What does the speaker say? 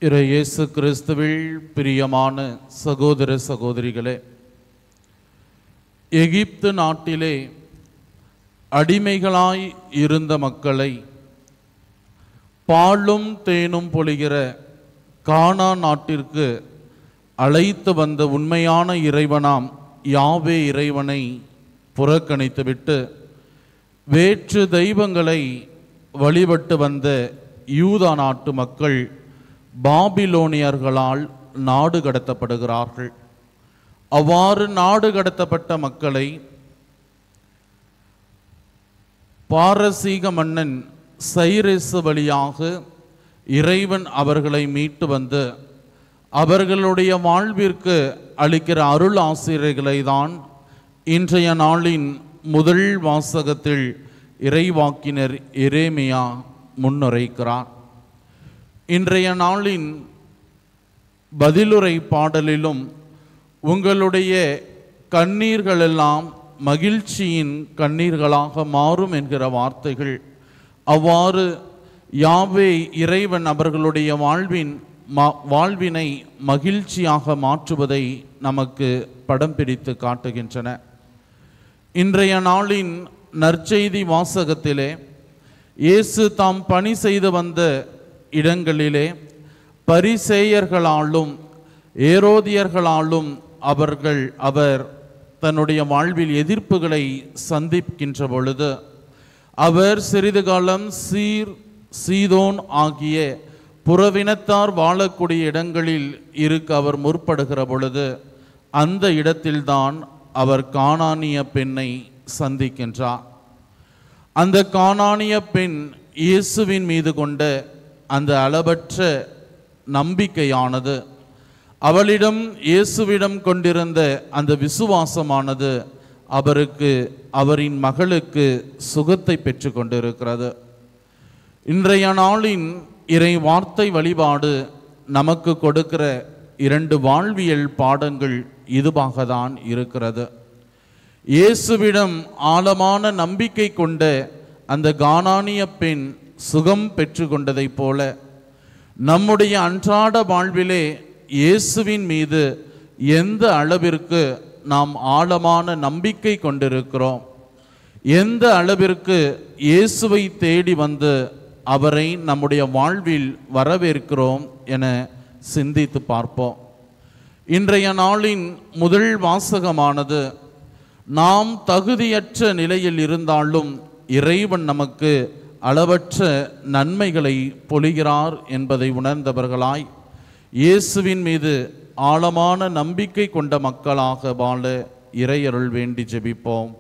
இயேசு கிறிஸ்துவில் பிரியமான சகோதர சகோதரிகளே, எகிப்து நாட்டிலே அடிமைகளாய் இருந்த மக்களை பாலும் தேனும் பொழிகிற கானான் நாட்டிற்கு அழைத்து வந்த உண்மையான இறைவனாம் யாவே இறைவனை புறக்கணித்துவிட்டு வேற்று தெய்வங்களை வழிபட்டு வந்த யூதா நாட்டு மக்கள் பாபிலோனியர்களால் நாடு கடத்தப்படுகிறார்கள். அவ்வாறு நாடு கடத்தப்பட்ட மக்களை பாரசீக மன்னன் சைரேசு வழியாக இறைவன் அவர்களை மீட்டு வந்து அவர்களுடைய வாழ்விற்கு அளிக்கிற அருள் ஆசிரியர்களை தான் இன்றைய நாளின் முதல் வாசகத்தில் இறைவாக்கினர் எரேமியா முன்னுரைக்கிறார். இன்றைய நாளின் பதிலுரை பாடலிலும் உங்களுடைய கண்ணீர்களெல்லாம் மகிழ்ச்சியின் கண்ணீர்களாக மாறும் என்கிற வார்த்தைகள், அவ்வாறு யாவே இறைவன் அவர்களுடைய வாழ்வினை மகிழ்ச்சியாக மாற்றுவதை நமக்கு படம் பிடித்து காட்டுகின்றன. இன்றைய நாளின் நற்செய்தி வாசகத்திலே இயேசு தாம் பணி செய்து வந்த இடங்களிலே பரிசேயர்களாலும் ஏரோதியர்களாலும் அவர் தன்னுடைய வாழ்வில் எதிர்ப்புகளை சந்திக்கின்ற பொழுது அவர் சிறிது காலம் சீதோன் ஆகிய புறவினத்தார் வாழக்கூடிய இடங்களில் இருக்க அவர் முற்படுகிற பொழுது அந்த இடத்தில்தான் அவர் கானானிய பெண்ணை சந்திக்கின்றார். அந்த கானானிய பெண் இயேசுவின் மீது கொண்ட அந்த அளவற்ற நம்பிக்கையானது, அவளிடம் இயேசுவிடம் கொண்டிருந்த அந்த விசுவாசமானது அவரின் மகளுக்கு சுகத்தை பெற்று கொண்டிருக்கிறது. இன்றைய நாளின் இறை வார்த்தை வழிபாடு நமக்கு கொடுக்கிற 2 வாழ்வியல் பாடங்கள் இதுவாக தான் இருக்கிறது. இயேசுவிடம் ஆழமான நம்பிக்கை கொண்ட அந்த கானானிய பெண் சுகம் பெற்று கொண்டதை போல நம்முடைய அன்றாட வாழ்விலே இயேசுவின் மீது எந்த அளவிற்கு நாம் ஆழமான நம்பிக்கை கொண்டிருக்கிறோம், எந்த அளவிற்கு இயேசுவை தேடி வந்து அவரை நம்முடைய வாழ்வில் வரவேற்கிறோம் என சிந்தித்து பார்ப்போம். இன்றைய நாளின் முதல் வாசகமானது நாம் தகுதியற்ற நிலையில் இருந்தாலும் இறைவன் நமக்கு அளவற்ற நன்மைகளை பொழிகிறார் என்பதை உணர்ந்தவர்களாய் இயேசுவின் மீது ஆழமான நம்பிக்கை கொண்ட மக்களாக வாழ இறையருள் வேண்டி ஜெபிப்போம்.